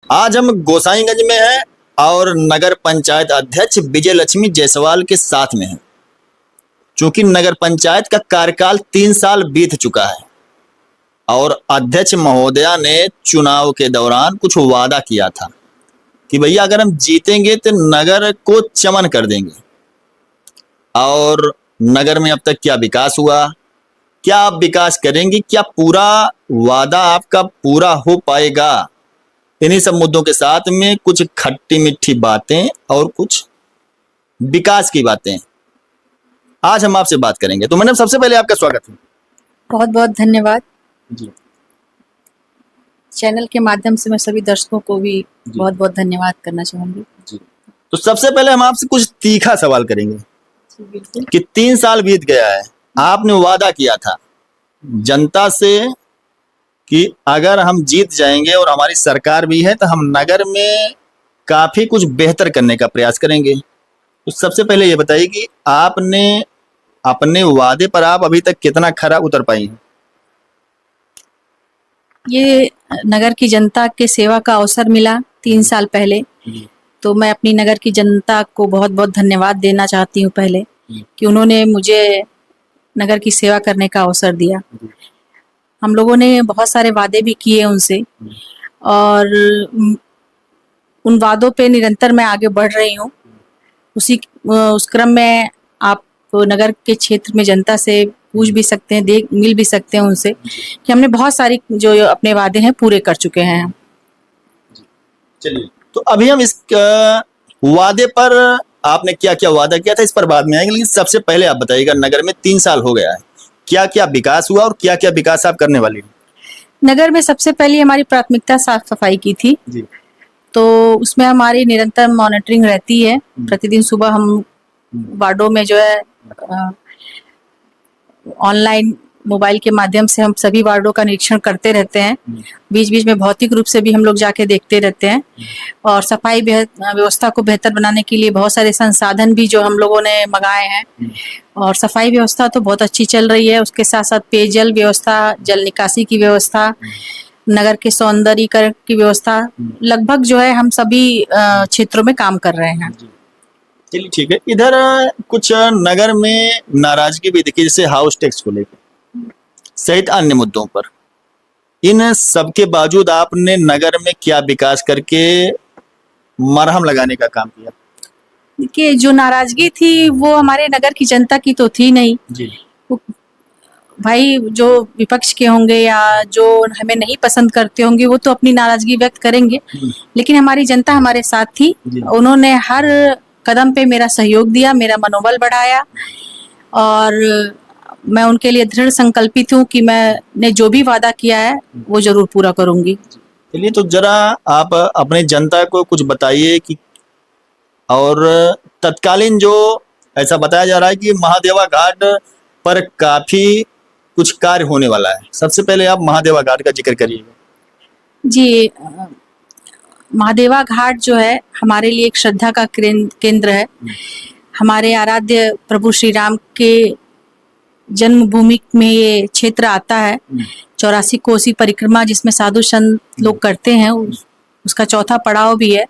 आज हम गोसाईगंज में हैं और नगर पंचायत अध्यक्ष विजय लक्ष्मी जायसवाल के साथ में हैं। चूंकि नगर पंचायत का कार्यकाल 3 साल बीत चुका है और अध्यक्ष महोदया ने चुनाव के दौरान कुछ वादा किया था कि भैया अगर हम जीतेंगे तो नगर को चमन कर देंगे। और नगर में अब तक क्या विकास हुआ, क्या आप विकास करेंगे, क्या पूरा वादा आपका पूरा हो पाएगा? इन्हीं सब मुद्दों के साथ में कुछ खट्टी मीठी बातें और कुछ विकास की बातें आज हम आपसे बात करेंगे। तो मैडम, सबसे पहले आपका स्वागत है। बहुत बहुत धन्यवाद। जी चैनल के माध्यम से मैं सभी दर्शकों को भी बहुत बहुत धन्यवाद करना चाहूंगी। जी तो सबसे पहले हम आपसे कुछ तीखा सवाल करेंगे बिल्कुल। कि 3 साल बीत गया है, आपने वादा किया था जनता से कि अगर हम जीत जाएंगे और हमारी सरकार भी है तो हम नगर में काफी कुछ बेहतर करने का प्रयास करेंगे। तो सबसे पहले ये बताइए कि आपने अपने वादे पर आप अभी तक कितना खरा उतर पाई हैं? ये नगर की जनता के सेवा का अवसर मिला 3 साल पहले, तो मैं अपनी नगर की जनता को बहुत बहुत धन्यवाद देना चाहती हूँ पहले कि उन्होंने मुझे नगर की सेवा करने का अवसर दिया। हम लोगों ने बहुत सारे वादे भी किए उनसे और उन वादों पे निरंतर मैं आगे बढ़ रही हूँ। उस क्रम में आप नगर के क्षेत्र में जनता से पूछ भी सकते हैं, मिल भी सकते हैं उनसे कि हमने बहुत सारी जो अपने वादे हैं पूरे कर चुके हैं। चलिए, तो अभी हम इस वादे पर आपने क्या क्या वादा किया था इस पर बाद में आएंगे, लेकिन सबसे पहले आप बताइएगा नगर में 3 साल हो गया है, क्या क्या विकास हुआ और क्या क्या विकास आप करने वाली हैं? नगर में सबसे पहले हमारी प्राथमिकता साफ सफाई की थी जी। तो उसमें हमारी निरंतर मॉनिटरिंग रहती है। प्रतिदिन सुबह हम वार्डों में जो है ऑनलाइन मोबाइल के माध्यम से हम सभी वार्डों का निरीक्षण करते रहते हैं। बीच बीच में भौतिक रूप से भी हम लोग जाके देखते रहते हैं और सफाई व्यवस्था को बेहतर बनाने के लिए बहुत सारे संसाधन भी जो हम लोगों ने मंगाए हैं और सफाई व्यवस्था तो बहुत अच्छी चल रही है। उसके साथ साथ पेयजल व्यवस्था, जल निकासी की व्यवस्था, नगर के सौंदर्यीकरण की व्यवस्था, लगभग जो है हम सभी क्षेत्रों में काम कर रहे हैं। चलिए ठीक है। इधर कुछ नगर में नाराजगी भी दिखी, जैसे हाउस टैक्स को लेकर सहित अन्य मुद्दों पर। इन सबके बावजूद आपने नगर में क्या विकास करके मरहम लगाने का काम किया? देखिए, जो नाराजगी थी वो हमारे नगर की जनता की तो थी नहीं जी। भाई, जो विपक्ष के होंगे या जो हमें नहीं पसंद करते होंगे वो तो अपनी नाराजगी व्यक्त करेंगे, लेकिन हमारी जनता हमारे साथ थी। उन्होंने हर कदम पे मेरा सहयोग दिया, मेरा मनोबल बढ़ाया और मैं उनके लिए दृढ़ संकल्पित हूँ कि मैंने जो भी वादा किया है वो जरूर पूरा करूंगी। चलिए, तो जरा आप अपने जनता को कुछ बताइए कि और तत्कालीन जो ऐसा बताया जा रहा है कि महादेवा घाट पर काफी कुछ कार्य होने वाला है, सबसे पहले आप महादेवा घाट का जिक्र करिएगा। जी, महादेवा घाट जो है हमारे लिए एक श्रद्धा का केंद्र है। हमारे आराध्य प्रभु श्री राम के जन्मभूमि में ये क्षेत्र आता है। 84 कोसी परिक्रमा जिसमें साधु संत लोग करते हैं, उसका चौथा पड़ाव भी है।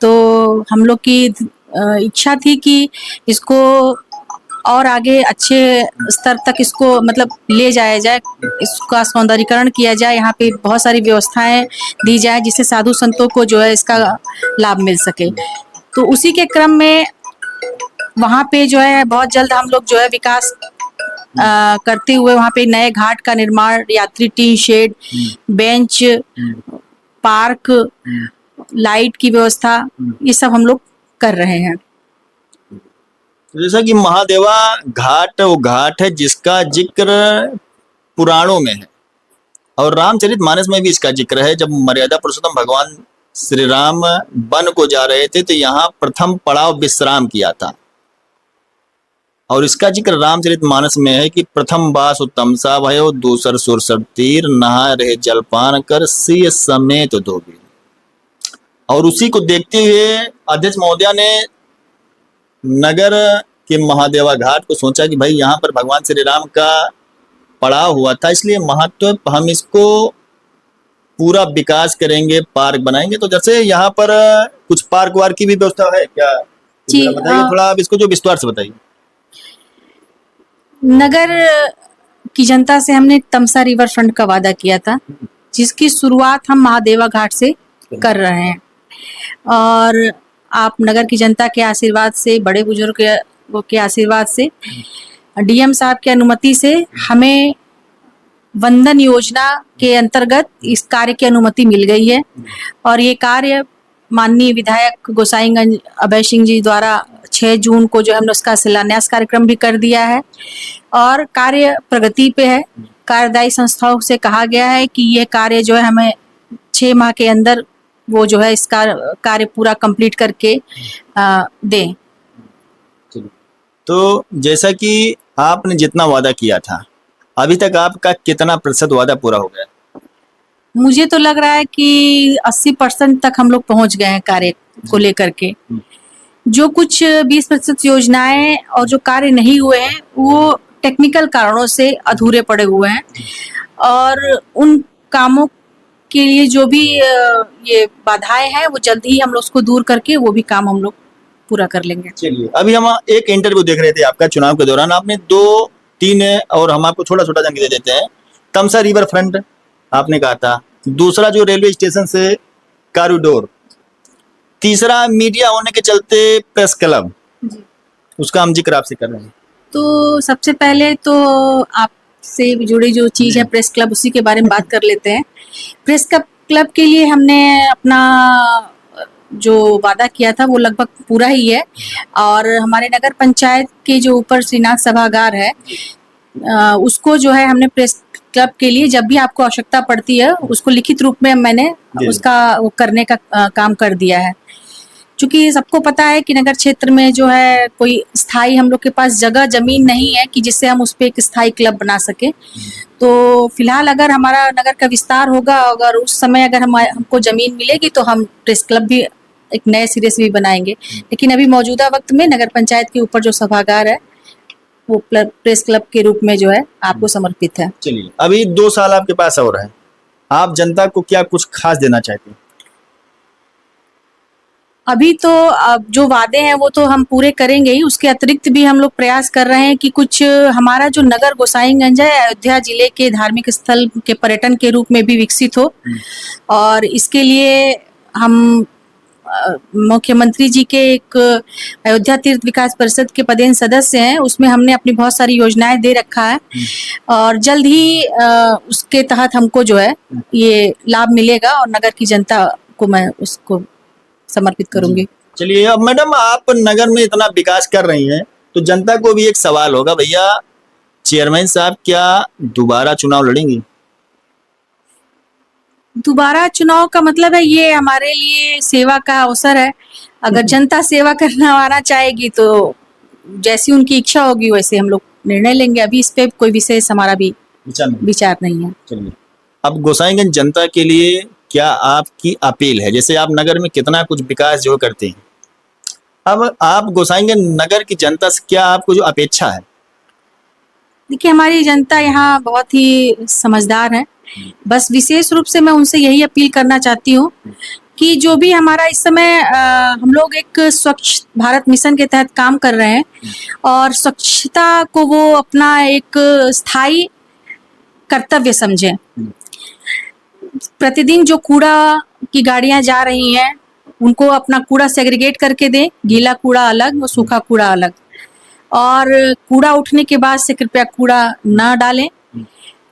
तो हम लोग की इच्छा थी कि इसको और आगे अच्छे स्तर तक इसको मतलब ले जाया जाए, इसका सौंदर्यीकरण किया जाए, यहाँ पे बहुत सारी व्यवस्थाएं दी जाए जिससे साधु संतों को जो है इसका लाभ मिल सके। तो उसी के क्रम में वहाँ पे जो है बहुत जल्द हम लोग जो है विकास करते हुए वहाँ पे नए घाट का निर्माण, यात्री टी शेड, बेंच, पार्क, लाइट की व्यवस्था, ये सब हम लोग कर रहे हैं। जैसा कि महादेवा घाट वो घाट है जिसका जिक्र पुराणों में है और रामचरितमानस में भी इसका जिक्र है। जब मर्यादा पुरुषोत्तम भगवान श्री राम वन को जा रहे थे तो यहाँ प्रथम पड़ाव विश्राम किया था और इसका जिक्र रामचरितमानस में है कि प्रथम बास उत्तम सा भयो, दूसर सुरसर तीर, नहा रहे जलपान कर सिय समेत धोबी। और उसी को देखते हुए अध्यक्ष महोदया ने नगर के महादेवा घाट को सोचा कि भाई यहाँ पर भगवान श्री राम का पड़ाव हुआ था, इसलिए महत्व हम इसको पूरा विकास करेंगे, पार्क बनाएंगे, तो जैसे यहाँ पर कुछ पार्क वार्क की भी व्यवस्था है क्या? जी, जरा बताइए थोड़ा, आप इसको जो विस्तार से बताइए। नगर की जनता से हमने तमसा रिवर फ्रंट का वादा किया था, जिसकी शुरुआत हम महादेवा घाट से कर रहे हैं। और आप नगर की जनता के आशीर्वाद से, बड़े बुजुर्ग के आशीर्वाद से, डीएम साहब की अनुमति से हमें वंदन योजना के अंतर्गत इस कार्य की अनुमति मिल गई है। और ये कार्य माननीय विधायक गोसाईगंज अभय सिंह जी द्वारा 6 जून को जो हमने उसका शिलान्यास कार्यक्रम भी कर दिया है और कार्य प्रगति पे है। कार्यदायी संस्थाओं से कहा गया है कि ये कार्य जो है हमें 6 माह के अंदर वो जो है इसका कार्य पूरा कंप्लीट करके दें। तो जैसा कि आपने जितना वादा किया था, अभी तक आपका कितना प्रतिशत वादा पूरा हो गया? मुझे तो लग रहा है कि 80% तक हम लोग पहुंच गए हैं कार्य को लेकर के। जो कुछ 20% योजनाएं और जो कार्य नहीं हुए हैं वो टेक्निकल कारणों से अधूरे पड़े हुए हैं, और उन कामों के लिए जो भी ये बाधाएं हैं वो जल्द ही हम लोग उसको दूर करके वो भी काम हम लोग पूरा कर लेंगे। चलिए, अभी हम एक इंटरव्यू देख रहे थे आपका चुनाव के दौरान, आपने 2-3 और हम आपको छोटा छोटा जंग दे देते हैं। तमसा रिवर फ्रंट आपने कहा था, दूसरा जो रेलवे स्टेशन से कॉरिडोर, तीसरा मीडिया होने के चलते प्रेस क्लब, उसका हम जिक्र आपसे कर रहे हैं। तो सबसे पहले तो आपसे जुड़ी जो चीज है प्रेस क्लब, उसी के बारे में बात कर लेते हैं। प्रेस क्लब के लिए हमने अपना जो वादा किया था वो लगभग पूरा ही है। और हमारे नगर पंचायत के जो ऊपर श्रीनाथ सभागार है, उसको जो है हमने प्रेस क्लब के लिए जब भी आपको आवश्यकता पड़ती है उसको लिखित रूप में मैंने उसका वो करने का काम कर दिया है। क्योंकि सबको पता है कि नगर क्षेत्र में जो है कोई स्थायी हम लोग के पास जगह जमीन नहीं है कि जिससे हम उस पर एक स्थायी क्लब बना सके। तो फिलहाल अगर हमारा नगर का विस्तार होगा, अगर उस समय अगर हमको जमीन मिलेगी तो हम प्रेस क्लब भी एक नए सिरे से भी बनाएंगे। लेकिन अभी मौजूदा वक्त में नगर पंचायत के ऊपर जो सभागार है वो प्रेस क्लब के रूप में जो है आपको समर्पित है। चलिए, अभी 2 साल आपके पास और है, आप जनता को क्या कुछ खास देना चाहते हैं? अभी तो अब जो वादे हैं वो तो हम पूरे करेंगे ही, उसके अतिरिक्त भी हम लोग प्रयास कर रहे हैं कि कुछ हमारा जो नगर गोसाईगंज है अयोध्या जिले के धार्मिक स्थल के पर्यटन के रूप में भी विकसित हो। और इसके लिए हम मुख्यमंत्री जी के एक अयोध्या तीर्थ विकास परिषद के पदेन सदस्य हैं, उसमें हमने अपनी बहुत सारी योजनाएं दे रखा है और जल्द ही उसके तहत हमको जो है ये लाभ मिलेगा और नगर की जनता को मैं उसको समर्पित करूंगी। चलिए, अब मैडम आप नगर में इतना विकास कर रही हैं तो जनता को भी एक सवाल होगा, भैया चेयरमैन साहब क्या दोबारा चुनाव लड़ेंगी? दोबारा चुनाव का मतलब है ये हमारे लिए सेवा का अवसर है। अगर जनता सेवा करना आना चाहेगी तो जैसी उनकी इच्छा होगी वैसे हम लोग निर्णय लेंगे। अभी इस पे कोई विशेष हमारा भी विचार नहीं है। चलिए, अब गोसाईगंज जनता के लिए क्या आपकी अपील है? जैसे आप नगर में कितना कुछ विकास जो करते हैं, अब आप गोसाईगंज नगर की जनता से क्या आपको जो अपेक्षा है? देखिए, हमारी जनता यहाँ बहुत ही समझदार है। बस विशेष रूप से मैं उनसे यही अपील करना चाहती हूँ कि जो भी हमारा इस समय हम लोग एक स्वच्छ भारत मिशन के तहत काम कर रहे हैं और स्वच्छता को वो अपना एक स्थायी कर्तव्य समझें। प्रतिदिन जो कूड़ा की गाड़ियां जा रही हैं उनको अपना कूड़ा सेग्रीगेट करके दें, गीला कूड़ा अलग और सूखा कूड़ा अलग। और कूड़ा उठने के बाद से कृपया कूड़ा ना डालें।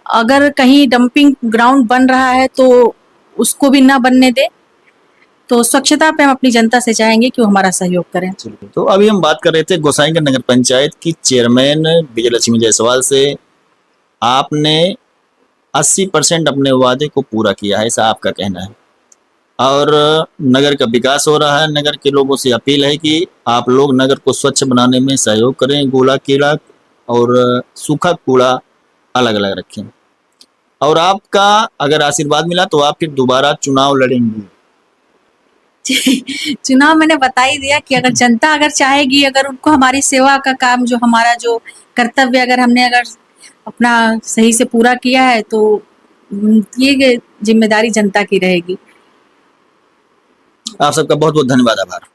अगर कहीं डंपिंग ग्राउंड बन रहा है तो उसको भी ना बनने दें। तो स्वच्छता पे हम अपनी जनता से चाहेंगे कि वो हमारा सहयोग करें। तो अभी हम बात कर रहे थे गोसाईगंज नगर पंचायत की चेयरमैन विजयलक्ष्मी जायसवाल से। आपने 80% अपने वादे को पूरा किया है, ऐसा आपका कहना है, और नगर का विकास हो रहा है। नगर के लोगों से अपील है कि आप लोग नगर को स्वच्छ बनाने में सहयोग करें, गीला कीड़ा और सूखा कूड़ा अलग अलग रखें, और आपका अगर आशीर्वाद मिला तो आप फिर दोबारा चुनाव लड़ेंगी। चुनाव मैंने बता ही दिया कि अगर जनता अगर चाहेगी, अगर उनको हमारी सेवा का काम जो हमारा जो कर्तव्य अगर हमने अगर अपना सही से पूरा किया है तो ये जिम्मेदारी जनता की रहेगी। आप सबका बहुत बहुत धन्यवाद, आभार।